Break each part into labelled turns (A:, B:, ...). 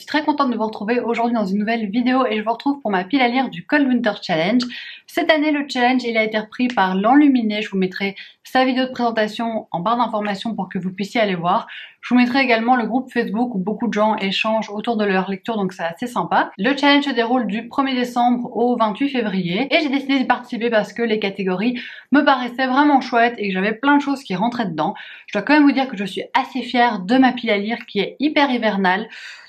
A: très contente de vous retrouver aujourd'hui dans une nouvelle vidéo et je vous retrouve pour ma pile à lire du Cold Winter Challenge. Cette année, le challenge il a été repris par l'Enluminé. Je vous mettrai sa vidéo de présentation en barre d'informations pour que vous puissiez aller voir. Je vous mettrai également le groupe Facebook où beaucoup de gens échangent autour de leur lecture, donc c'est assez sympa. Le challenge se déroule du 1er décembre au 28 février et j'ai décidé d'y participer parce que les catégories me paraissaient vraiment chouettes et que j'avais plein de choses qui rentraient dedans. Je dois quand même vous dire que je suis assez fière de ma pile à lire qui est hyper hivernale.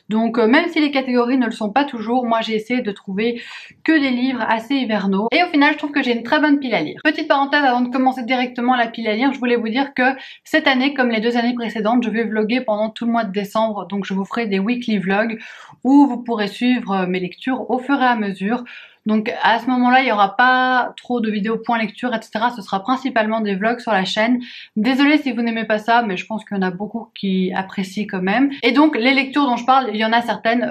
A: Donc même si les catégories ne le sont pas toujours, moi j'ai essayé de trouver que des livres assez hivernaux. Et au final je trouve que j'ai une très bonne pile à lire. Petite parenthèse avant de commencer directement la pile à lire, je voulais vous dire que cette année, comme les 2 années précédentes, je vais vlogger pendant tout le mois de décembre. Donc je vous ferai des weekly vlogs où vous pourrez suivre mes lectures au fur et à mesure. Donc à ce moment-là, il n'y aura pas trop de vidéos point lecture, etc. Ce sera principalement des vlogs sur la chaîne. Désolée si vous n'aimez pas ça, mais je pense qu'il y en a beaucoup qui apprécient quand même. Et donc les lectures dont je parle, il y en a certaines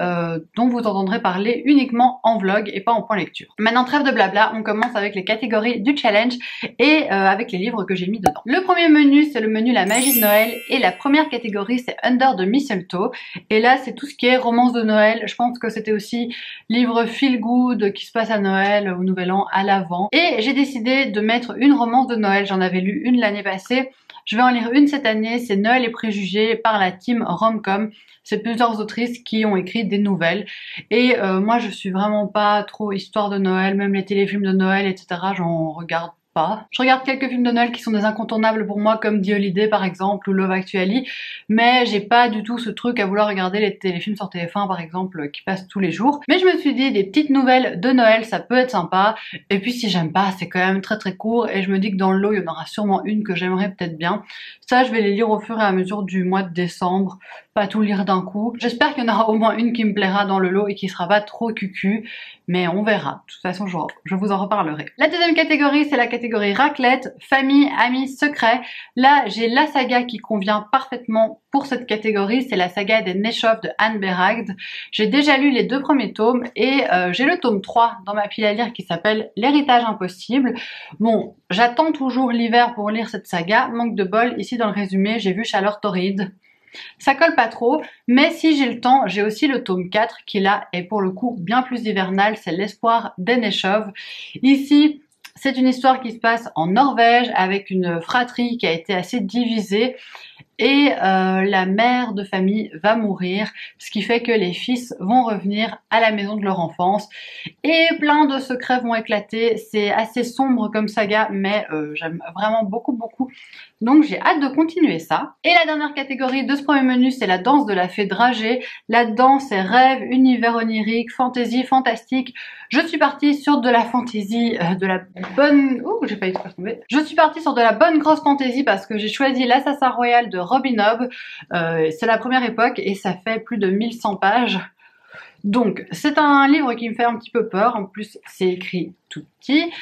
A: dont vous entendrez parler uniquement en vlog et pas en point lecture. Maintenant trêve de blabla, on commence avec les catégories du challenge et avec les livres que j'ai mis dedans. Le premier menu, c'est le menu La Magie de Noël et la première catégorie, c'est Under the Mistletoe. Et là, c'est tout ce qui est romance de Noël. Je pense que c'était aussi livre feel good qui se passe à Noël, au Nouvel An, à l'Avent. Et j'ai décidé de mettre une romance de Noël. J'en avais lu une l'année passée. Je vais en lire une cette année. C'est Noël et préjugés par la team Romcom. C'est plusieurs autrices qui ont écrit des nouvelles. Et moi, je suis vraiment pas trop histoire de Noël. Même les téléfilms de Noël, etc. J'en regarde pas. Je regarde quelques films de Noël qui sont des incontournables pour moi comme The Holiday par exemple ou Love Actually, mais j'ai pas du tout ce truc à vouloir regarder les téléfilms sur TF1 par exemple qui passent tous les jours. Mais je me suis dit des petites nouvelles de Noël ça peut être sympa, et puis si j'aime pas c'est quand même très court et je me dis que dans le lot il y en aura sûrement une que j'aimerais peut-être bien. Ça je vais les lire au fur et à mesure du mois de décembre, pas tout lire d'un coup. J'espère qu'il y en aura au moins une qui me plaira dans le lot et qui sera pas trop cucu, mais on verra. De toute façon je vous en reparlerai. La deuxième catégorie c'est la catégorie raclette, famille, amis, secrets. Là j'ai la saga qui convient parfaitement pour cette catégorie, c'est la saga des Neshoff de Anne Beragd. J'ai déjà lu les 2 premiers tomes et j'ai le tome 3 dans ma pile à lire qui s'appelle L'héritage impossible. Bon, j'attends toujours l'hiver pour lire cette saga, manque de bol, ici dans le résumé j'ai vu chaleur torride. Ça colle pas trop, mais si j'ai le temps, j'ai aussi le tome 4 qui là est pour le coup bien plus hivernal, c'est L'espoir des Neshoff. Ici, c'est une histoire qui se passe en Norvège avec une fratrie qui a été assez divisée et la mère de famille va mourir, ce qui fait que les fils vont revenir à la maison de leur enfance et plein de secrets vont éclater. C'est assez sombre comme saga, mais j'aime vraiment beaucoup. Donc j'ai hâte de continuer ça. Et la dernière catégorie de ce premier menu, c'est la danse de la fée dragée. Là-dedans, c'est rêve, univers onirique, fantaisie, fantastique. Je suis partie sur de la fantaisie, de la bonne... Ouh, j'ai failli tout tomber. Je suis partie sur de la bonne grosse fantaisie parce que j'ai choisi L'Assassin Royal de Robin Hobb. C'est la première époque et ça fait plus de 1100 pages. Donc, c'est un livre qui me fait un petit peu peur. En plus, c'est écrit tout petit.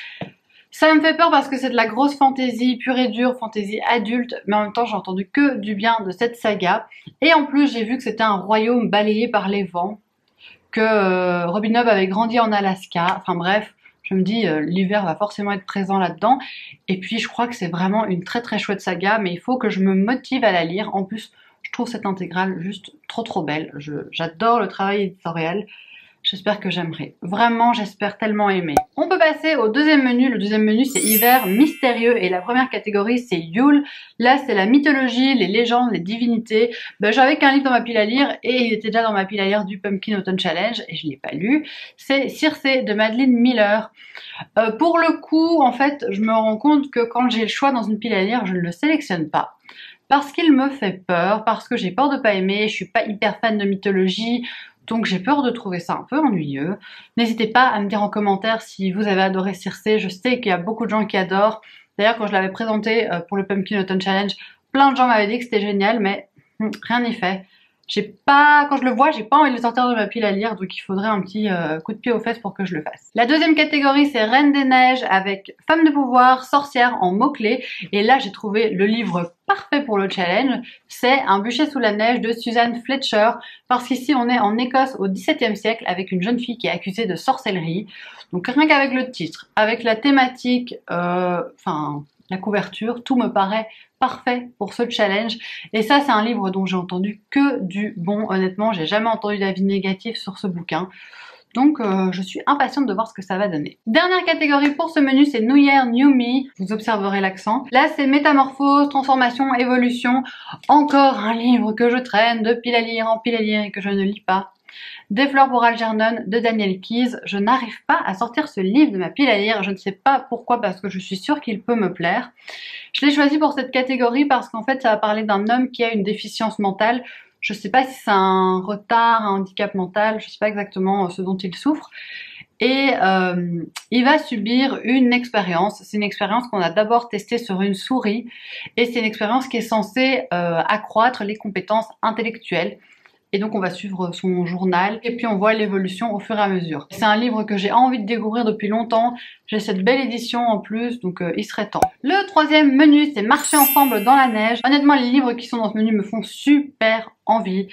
A: Ça me fait peur parce que c'est de la grosse fantaisie pure et dure, fantaisie adulte, mais en même temps j'ai entendu que du bien de cette saga. Et en plus j'ai vu que c'était un royaume balayé par les vents, que Robin Hobb avait grandi en Alaska, enfin bref, je me dis l'hiver va forcément être présent là-dedans. Et puis je crois que c'est vraiment une très chouette saga, mais il faut que je me motive à la lire. En plus je trouve cette intégrale juste trop belle, j'adore le travail éditorial. J'espère que j'aimerai. Vraiment, j'espère tellement aimer. On peut passer au deuxième menu. Le deuxième menu, c'est hiver mystérieux. Et la première catégorie, c'est Yule. Là, c'est la mythologie, les légendes, les divinités. J'avais qu'un livre dans ma pile à lire et il était déjà dans ma pile à lire du Pumpkin Autumn Challenge et je l'ai pas lu. C'est Circé de Madeline Miller. Pour le coup, en fait, je me rends compte que quand j'ai le choix dans une pile à lire, je ne le sélectionne pas. Parce qu'il me fait peur, parce que j'ai peur de pas aimer, je suis pas hyper fan de mythologie. Donc j'ai peur de trouver ça un peu ennuyeux. N'hésitez pas à me dire en commentaire si vous avez adoré Circé. Je sais qu'il y a beaucoup de gens qui adorent. D'ailleurs quand je l'avais présenté pour le Pumpkin Autumn Challenge, plein de gens m'avaient dit que c'était génial, mais rien n'y fait. Quand je le vois, j'ai pas envie de le sortir de ma pile à lire, donc il faudrait un petit coup de pied aux fesses pour que je le fasse. La deuxième catégorie, c'est Reine des Neiges avec Femme de pouvoir, sorcière en mots-clés. Et là, j'ai trouvé le livre parfait pour le challenge. C'est Un bûcher sous la neige de Suzanne Fletcher, parce qu'ici, on est en Écosse au XVIIe siècle avec une jeune fille qui est accusée de sorcellerie. Donc rien qu'avec le titre, avec la thématique, la couverture, tout me paraît parfait pour ce challenge. Et ça, c'est un livre dont j'ai entendu que du bon. Honnêtement, j'ai jamais entendu d'avis négatif sur ce bouquin. Donc je suis impatiente de voir ce que ça va donner. Dernière catégorie pour ce menu, c'est New Year, New Me. Vous observerez l'accent. Là, c'est métamorphose, transformation, évolution. Encore un livre que je traîne de pile à lire en pile à lire et que je ne lis pas. Des fleurs pour Algernon de Daniel Keyes. Je n'arrive pas à sortir ce livre de ma pile à lire. Je ne sais pas pourquoi, parce que je suis sûre qu'il peut me plaire. Je l'ai choisi pour cette catégorie parce qu'en fait, ça va parler d'un homme qui a une déficience mentale. Je ne sais pas si c'est un retard, un handicap mental, je ne sais pas exactement ce dont il souffre. Et il va subir une expérience. C'est une expérience qu'on a d'abord testée sur une souris. Et c'est une expérience qui est censée accroître les compétences intellectuelles. Et donc on va suivre son journal et puis on voit l'évolution au fur et à mesure. C'est un livre que j'ai envie de découvrir depuis longtemps. J'ai cette belle édition en plus, donc il serait temps. Le troisième menu, c'est Marcher ensemble dans la neige. Honnêtement, les livres qui sont dans ce menu me font super envie,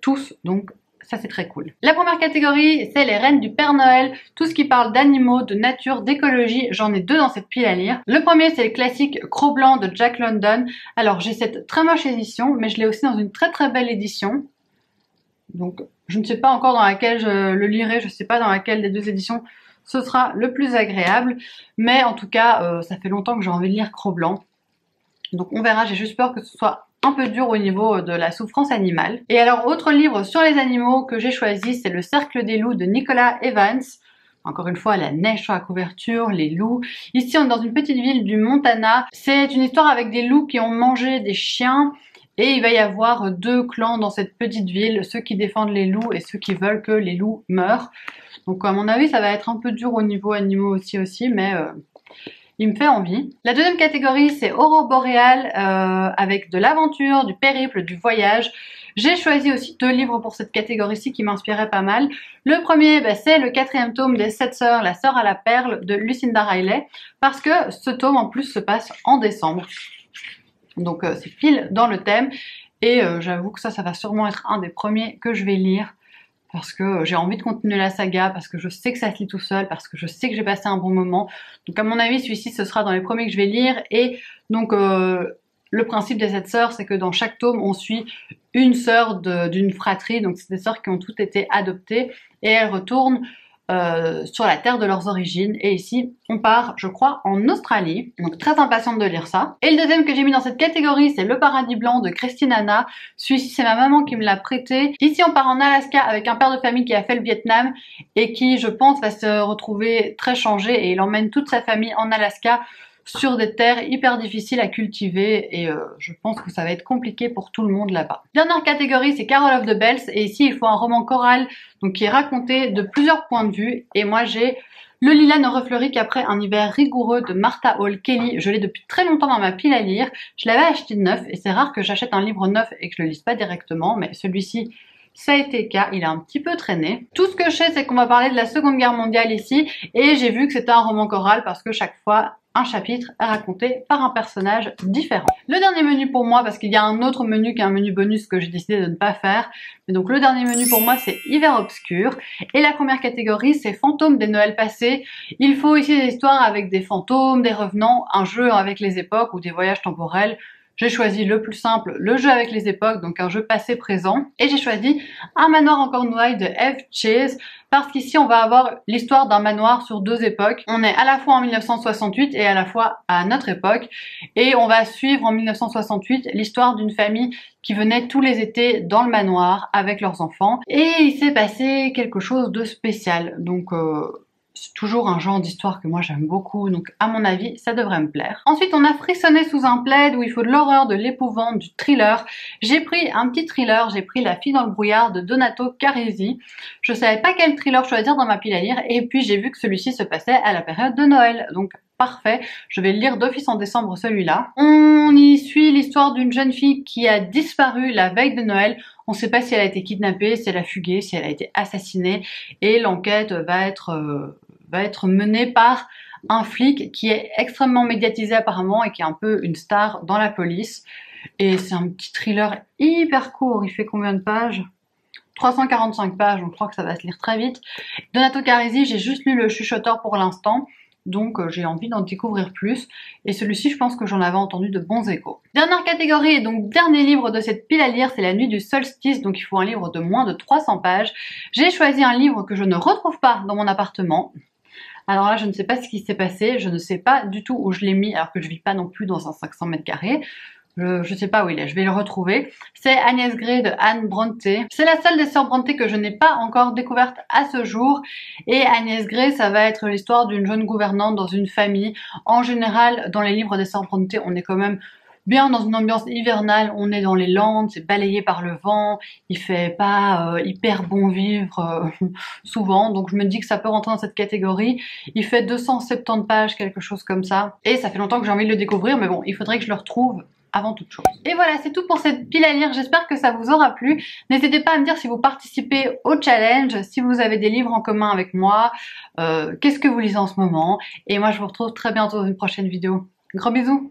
A: tous, donc ça c'est très cool. La première catégorie, c'est les reines du Père Noël. Tout ce qui parle d'animaux, de nature, d'écologie. J'en ai deux dans cette pile à lire. Le premier, c'est le classique Cro-Blanc de Jack London. Alors j'ai cette très moche édition, mais je l'ai aussi dans une très très belle édition. Donc je ne sais pas encore dans laquelle je le lirai, je ne sais pas dans laquelle des deux éditions ce sera le plus agréable. Mais en tout cas, ça fait longtemps que j'ai envie de lire Cro-Blanc. Donc on verra, j'ai juste peur que ce soit un peu dur au niveau de la souffrance animale. Et alors, autre livre sur les animaux que j'ai choisi, c'est Le Cercle des loups de Nicolas Evans. Encore une fois, la neige sur la couverture, les loups. Ici, on est dans une petite ville du Montana. C'est une histoire avec des loups qui ont mangé des chiens. Et il va y avoir deux clans dans cette petite ville, ceux qui défendent les loups et ceux qui veulent que les loups meurent. Donc à mon avis, ça va être un peu dur au niveau animaux aussi, mais il me fait envie. La deuxième catégorie, c'est Aurore boréale, avec de l'aventure, du périple, du voyage. J'ai choisi aussi deux livres pour cette catégorie-ci qui m'inspiraient pas mal. Le premier, c'est le 4e tome des 7 sœurs, La sœur à la perle de Lucinda Riley, parce que ce tome en plus se passe en décembre. Donc c'est pile dans le thème et j'avoue que ça va sûrement être un des premiers que je vais lire parce que j'ai envie de continuer la saga, parce que je sais que ça se lit tout seul, parce que je sais que j'ai passé un bon moment. Donc à mon avis, celui-ci, ce sera dans les premiers que je vais lire. Et donc le principe des 7 sœurs, c'est que dans chaque tome, on suit une sœur d'une fratrie. Donc c'est des sœurs qui ont toutes été adoptées et elles retournent sur la terre de leurs origines. Et ici, on part, je crois, en Australie. Donc très impatiente de lire ça. Et le deuxième que j'ai mis dans cette catégorie, c'est Le Paradis Blanc de Christine Hanna. Celui-ci, c'est ma maman qui me l'a prêté. Ici, on part en Alaska avec un père de famille qui a fait le Vietnam et qui, je pense, va se retrouver très changé. Et il emmène toute sa famille en Alaska sur des terres hyper difficiles à cultiver et je pense que ça va être compliqué pour tout le monde là-bas. Dernière catégorie, c'est Carol of the Bells et ici il faut un roman choral donc qui est raconté de plusieurs points de vue et moi j'ai Le lilas ne refleurit qu'après un hiver rigoureux de Martha Hall Kelly. Je l'ai depuis très longtemps dans ma pile à lire. Je l'avais acheté neuf et c'est rare que j'achète un livre neuf et que je le lise pas directement, mais celui-ci ça a été le cas, il a un petit peu traîné. Tout ce que je sais, c'est qu'on va parler de la Seconde Guerre mondiale ici, et j'ai vu que c'était un roman choral parce que chaque fois, un chapitre est raconté par un personnage différent. Le dernier menu pour moi, parce qu'il y a un autre menu qui est un menu bonus que j'ai décidé de ne pas faire, mais donc le dernier menu pour moi, c'est Hiver obscur, et la première catégorie, c'est Fantômes des Noëls passés. Il faut ici des histoires avec des fantômes, des revenants, un jeu avec les époques ou des voyages temporels. J'ai choisi le plus simple, le jeu avec les époques, donc un jeu passé-présent. Et j'ai choisi Un manoir en Cornouailles de Eve Chase, parce qu'ici on va avoir l'histoire d'un manoir sur deux époques. On est à la fois en 1968 et à la fois à notre époque. Et on va suivre en 1968 l'histoire d'une famille qui venait tous les étés dans le manoir avec leurs enfants. Et il s'est passé quelque chose de spécial. Donc c'est toujours un genre d'histoire que moi j'aime beaucoup, donc à mon avis ça devrait me plaire. Ensuite on a Frissonner sous un plaid où il faut de l'horreur, de l'épouvante, du thriller. J'ai pris un petit thriller, j'ai pris La fille dans le brouillard de Donato Carisi. Je savais pas quel thriller choisir dans ma pile à lire et puis j'ai vu que celui-ci se passait à la période de Noël, donc parfait, je vais le lire d'office en décembre celui-là. On y suit l'histoire d'une jeune fille qui a disparu la veille de Noël. On ne sait pas si elle a été kidnappée, si elle a fugué, si elle a été assassinée et l'enquête va être menée par un flic qui est extrêmement médiatisé apparemment et qui est un peu une star dans la police. Et c'est un petit thriller hyper court, il fait combien de pages ? 345 pages, donc je crois que ça va se lire très vite. Donato Carisi, j'ai juste lu Le Chuchoteur pour l'instant. donc j'ai envie d'en découvrir plus. Et celui-ci, je pense que j'en avais entendu de bons échos. Dernière catégorie et donc dernier livre de cette pile à lire, c'est La Nuit du Solstice, donc il faut un livre de moins de 300 pages. J'ai choisi un livre que je ne retrouve pas dans mon appartement. Alors là, je ne sais pas ce qui s'est passé, je ne sais pas du tout où je l'ai mis, alors que je vis pas non plus dans un 500 mètres carrés. Je sais pas où il est, je vais le retrouver. C'est Agnès Grey de Anne Bronte. C'est la seule des sœurs Bronte que je n'ai pas encore découverte à ce jour. Et Agnès Grey, ça va être l'histoire d'une jeune gouvernante dans une famille. En général, dans les livres des sœurs Bronte, on est quand même bien dans une ambiance hivernale, on est dans les Landes, c'est balayé par le vent, il fait pas hyper bon vivre souvent, donc je me dis que ça peut rentrer dans cette catégorie. Il fait 270 pages, quelque chose comme ça, et ça fait longtemps que j'ai envie de le découvrir, mais bon, il faudrait que je le retrouve avant toute chose. Et voilà, c'est tout pour cette pile à lire, j'espère que ça vous aura plu. N'hésitez pas à me dire si vous participez au challenge, si vous avez des livres en commun avec moi, qu'est-ce que vous lisez en ce moment, et moi je vous retrouve très bientôt dans une prochaine vidéo. Gros bisous!